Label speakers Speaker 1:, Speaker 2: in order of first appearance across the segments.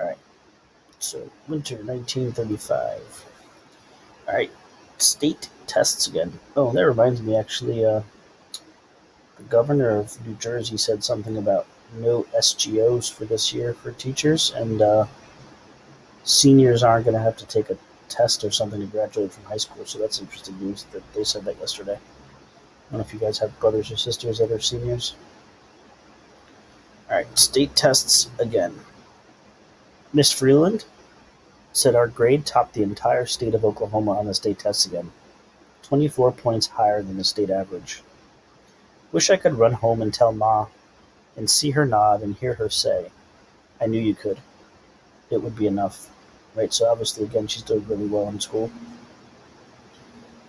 Speaker 1: All right. So winter 1935. All right. State tests again. Oh, that reminds me. Actually, the governor of New Jersey said something about no SGOs for this year for teachers, and seniors aren't going to have to take a test or something to graduate from high school. So that's interesting news that they said that yesterday. I don't know if you guys have brothers or sisters that are seniors. All right, state tests again. Miss Freeland said our grade topped the entire state of Oklahoma on the state tests again, 24 points higher than the state average. Wish I could run home and tell Ma and see her nod and hear her say, I knew you could. It would be enough. Right, so obviously, again, she's doing really well in school.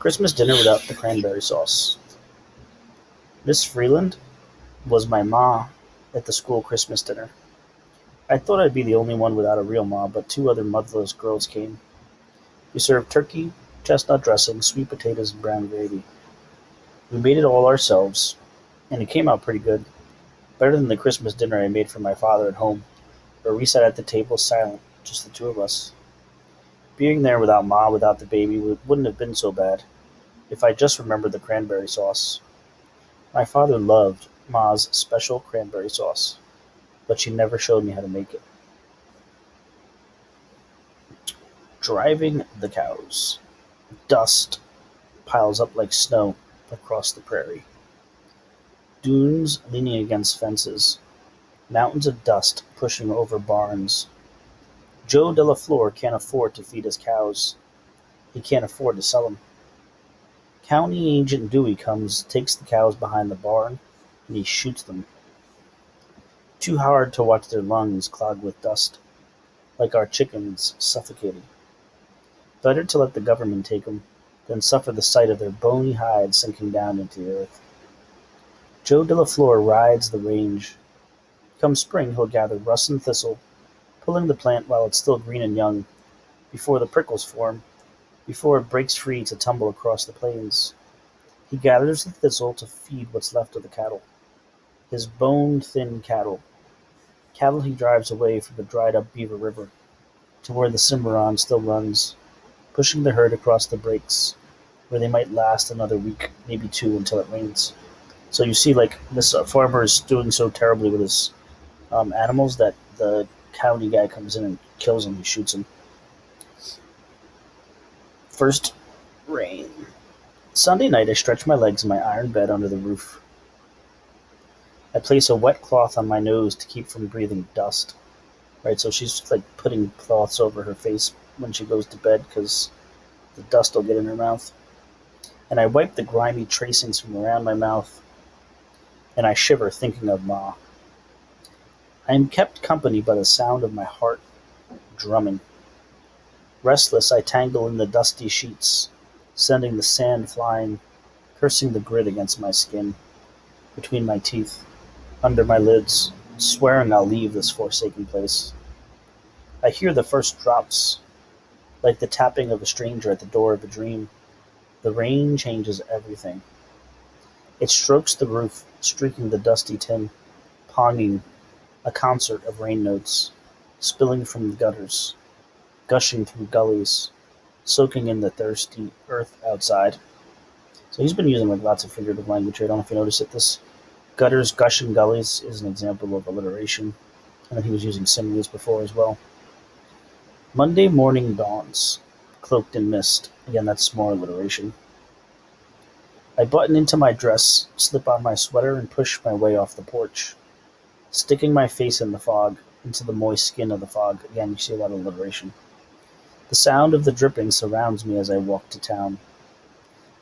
Speaker 1: Christmas dinner without the cranberry sauce. Miss Freeland was my ma at the school Christmas dinner. I thought I'd be the only one without a real ma, but two other motherless girls came. We served turkey, chestnut dressing, sweet potatoes, and brown gravy. We made it all ourselves, and it came out pretty good. Better than the Christmas dinner I made for my father at home, where we sat at the table silent, just the two of us. Being there without Ma, without the baby, wouldn't have been so bad, if I just remembered the cranberry sauce. My father loved Ma's special cranberry sauce, but she never showed me how to make it. Driving the cows. Dust piles up like snow across the prairie. Dunes leaning against fences. Mountains of dust pushing over barns. Joe de la Flor can't afford to feed his cows. He can't afford to sell them. County Agent Dewey comes, takes the cows behind the barn, and he shoots them. Too hard to watch their lungs clogged with dust, like our chickens suffocating. Better to let the government take 'em, than suffer the sight of their bony hides sinking down into the earth. Joe de la Flor rides the range. Come spring he'll gather rust and thistle, pulling the plant while it's still green and young, before the prickles form, before it breaks free to tumble across the plains. He gathers the thistle to feed what's left of the cattle. His bone-thin cattle. Cattle he drives away from the dried-up Beaver River, to where the Cimarron still runs, pushing the herd across the breaks, where they might last another week, maybe two, until it rains. So you see, like, this farmer is doing so terribly with his animals that the county guy comes in and kills him. He shoots him. First rain. Sunday night, I stretch my legs in my iron bed under the roof. I place a wet cloth on my nose to keep from breathing dust. Right, so she's like putting cloths over her face when she goes to bed because the dust will get in her mouth. And I wipe the grimy tracings from around my mouth, and I shiver thinking of Ma. I am kept company by the sound of my heart drumming. Restless, I tangle in the dusty sheets, sending the sand flying, cursing the grit against my skin, between my teeth, under my lids, swearing I'll leave this forsaken place. I hear the first drops, like the tapping of a stranger at the door of a dream. The rain changes everything. It strokes the roof, streaking the dusty tin, ponging a concert of rain notes, spilling from the gutters, gushing through gullies, soaking in the thirsty earth outside. So he's been using like lots of figurative language here. I don't know if you noticed it. This gutters, gushing gullies is an example of alliteration. And then he was using similes before as well. Monday morning dawns, cloaked in mist. Again, that's more alliteration. I button into my dress, slip on my sweater, and push my way off the porch, sticking my face in the fog, into the moist skin of the fog. Again, you see a lot of alliteration. The sound of the dripping surrounds me as I walk to town.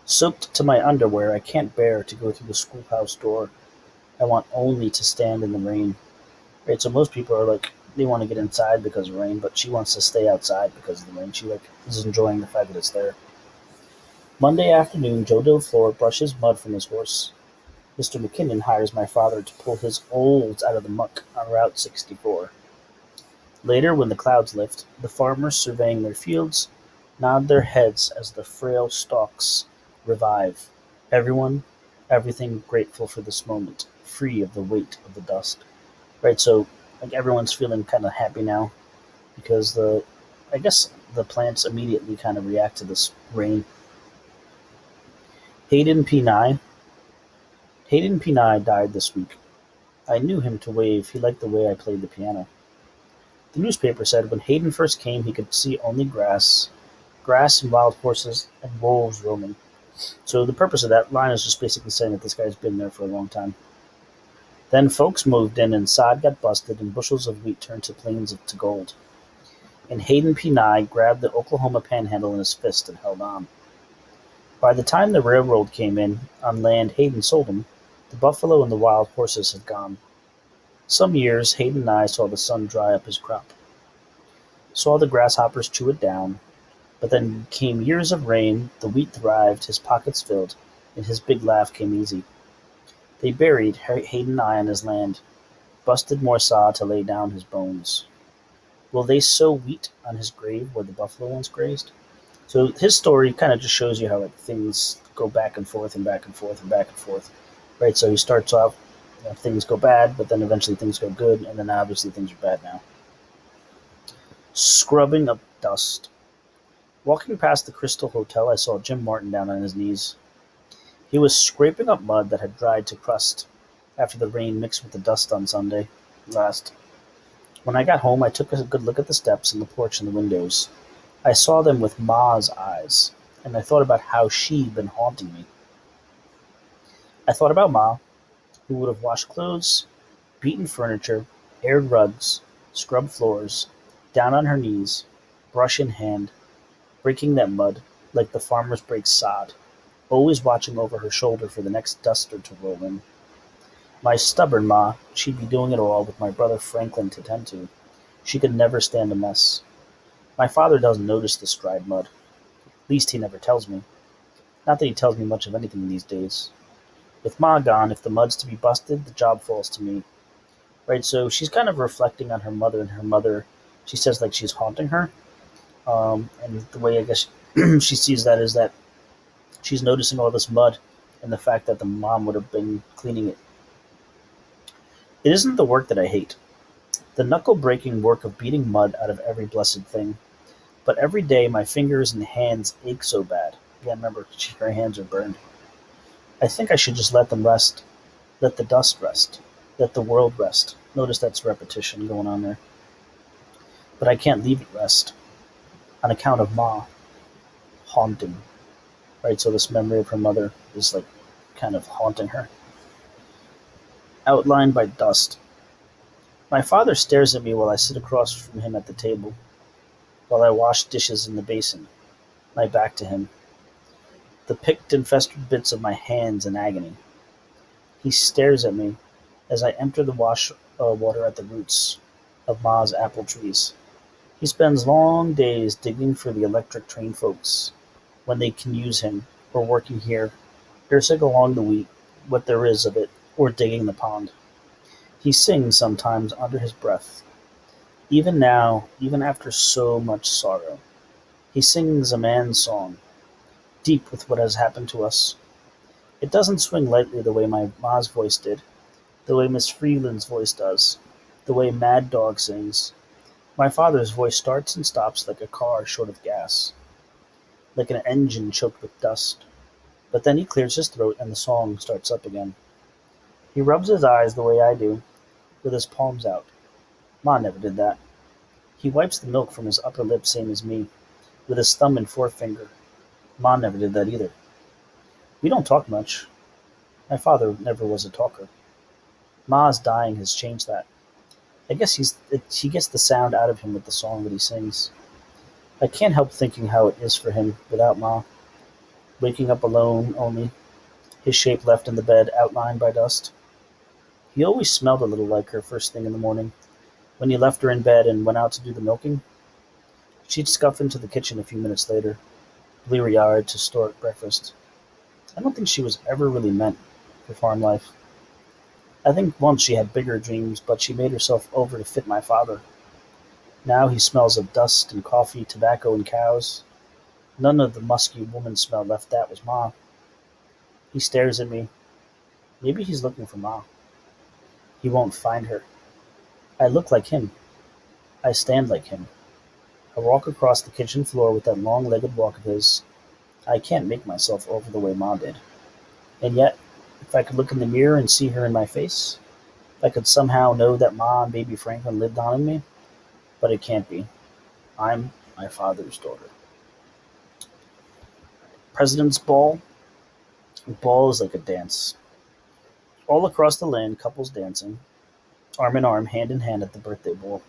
Speaker 1: Soaked to my underwear, I can't bear to go through the schoolhouse door. I want only to stand in the rain. Right, so most people are like, they want to get inside because of rain, but she wants to stay outside because of the rain. She like is enjoying the fact that it's there. Monday afternoon, Joe Delafleur brushes mud from his horse. Mr. McKinnon hires my father to pull his olds out of the muck on Route 64. Later, when the clouds lift, the farmers surveying their fields nod their heads as the frail stalks revive. Everyone, everything grateful for this moment, free of the weight of the dust. Right, so like everyone's feeling kind of happy now. because I guess the plants immediately kind of react to this rain. Hayden P. Nye. Hayden P. Nye died this week. I knew him to wave. He liked the way I played the piano. The newspaper said when Hayden first came, he could see only grass and wild horses and wolves roaming. So the purpose of that line is just basically saying that this guy's been there for a long time. Then folks moved in and sod got busted and bushels of wheat turned to plains to gold. And Hayden P. Nye grabbed the Oklahoma panhandle in his fist and held on. By the time the railroad came in on land Hayden sold him, the buffalo and the wild horses had gone. Some years Hayden Nye saw the sun dry up his crop, saw the grasshoppers chew it down, but then came years of rain, the wheat thrived, his pockets filled, and his big laugh came easy. They buried Hayden Nye on his land, busted more sod to lay down his bones. Will they sow wheat on his grave where the buffalo once grazed? So his story kind of just shows you how things go back and forth and back and forth and back and forth, right? So he starts off, things go bad, but then eventually things go good, and then obviously things are bad now. Scrubbing up dust. Walking past the Crystal Hotel, I saw Jim Martin down on his knees. He was scraping up mud that had dried to crust after the rain mixed with the dust on Sunday last. When I got home, I took a good look at the steps and the porch and the windows. I saw them with Ma's eyes, and I thought about how she'd been haunting me. I thought about Ma, who would have washed clothes, beaten furniture, aired rugs, scrubbed floors, down on her knees, brush in hand, breaking that mud like the farmers break sod, always watching over her shoulder for the next duster to roll in. My stubborn Ma, she'd be doing it all with my brother Franklin to tend to. She could never stand a mess. My father doesn't notice the dried mud. At least he never tells me. Not that he tells me much of anything these days. With Ma gone, if the mud's to be busted, the job falls to me. Right, so she's kind of reflecting on her mother, and her mother, she says like she's haunting her. And the way I guess she sees that is that she's noticing all this mud and the fact that the mom would have been cleaning it. It isn't the work that I hate. The knuckle-breaking work of beating mud out of every blessed thing. But every day my fingers and hands ache so bad. Yeah, remember, her hands are burned. I think I should just let them rest. Let the dust rest. Let the world rest. Notice that's repetition going on there. But I can't leave it rest. On account of Ma. Haunting. Right, so this memory of her mother is like kind of haunting her. Outlined by dust. My father stares at me while I sit across from him at the table, while I wash dishes in the basin, my back to him, the picked and festered bits of my hands in agony. He stares at me as I empty the wash water at the roots of Ma's apple trees. He spends long days digging for the electric train folks when they can use him, or working here, nursing along the wheat, what there is of it, or digging the pond. He sings sometimes under his breath. Even now, even after so much sorrow, he sings a man's song, deep with what has happened to us. It doesn't swing lightly the way my Ma's voice did, the way Miss Freeland's voice does, the way Mad Dog sings. My father's voice starts and stops like a car short of gas, like an engine choked with dust. But then he clears his throat and the song starts up again. He rubs his eyes the way I do, with his palms out. Ma never did that. He wipes the milk from his upper lip same as me, with his thumb and forefinger. Ma never did that either. We don't talk much. My father never was a talker. Ma's dying has changed that. I guess he gets the sound out of him with the song that he sings. I can't help thinking how it is for him without Ma. Waking up alone only, his shape left in the bed outlined by dust. He always smelled a little like her first thing in the morning. When he left her in bed and went out to do the milking, she'd scuff into the kitchen a few minutes later, bleary-eyed to start breakfast. I don't think she was ever really meant for farm life. I think once she had bigger dreams, but she made herself over to fit my father. Now he smells of dust and coffee, tobacco and cows. None of the musky woman smell left that was Ma. He stares at me. Maybe he's looking for Ma. He won't find her. I look like him. I stand like him. I walk across the kitchen floor with that long-legged walk of his. I can't make myself over the way Mom did. And yet, if I could look in the mirror and see her in my face, if I could somehow know that Ma and baby Franklin lived on in me, but it can't be. I'm my father's daughter. President's Ball. Ball is like a dance. All across the land, couples dancing, arm in arm, hand in hand at the birthday ball.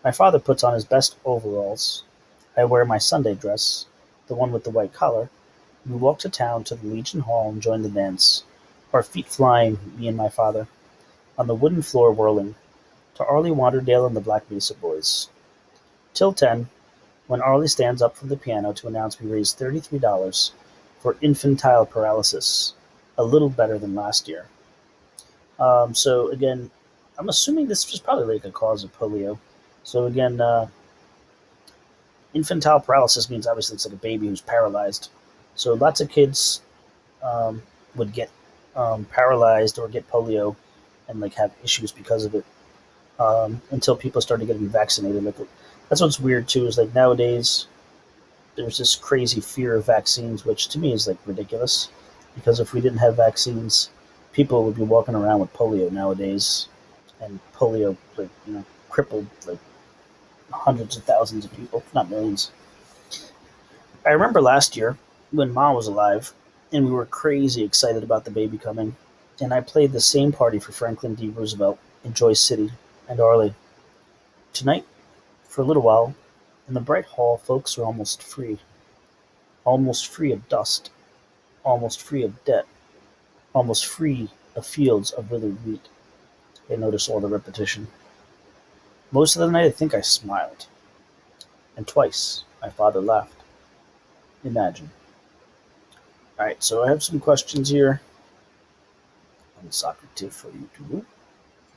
Speaker 1: My father puts on his best overalls. I wear my Sunday dress, the one with the white collar. We walk to town to the Legion Hall and join the dance, our feet flying, me and my father, on the wooden floor whirling, to Arlie Wanderdale and the Black Mesa Boys. Till 10, when Arlie stands up from the piano to announce we raised $33 for infantile paralysis, a little better than last year. So again, I'm assuming this was probably like a cause of polio. So again, infantile paralysis means obviously it's like a baby who's paralyzed. So lots of kids would get paralyzed or get polio and like have issues because of it until people started getting vaccinated. Like that's what's weird too is like nowadays there's this crazy fear of vaccines, which to me is like ridiculous because if we didn't have vaccines, people would be walking around with polio nowadays, and polio like crippled like hundreds of thousands of people, if not millions. I remember last year when Mom was alive, and we were crazy excited about the baby coming, and I played the same party for Franklin D. Roosevelt in Joyce City and Arlie. Tonight, for a little while, in the bright hall, folks are almost free of dust, almost free of debt, almost free of fields of withered wheat. I notice all the repetition. Most of the night I think I smiled, and twice my father laughed. Imagine. Alright, so I have some questions here on Socrative for you to do.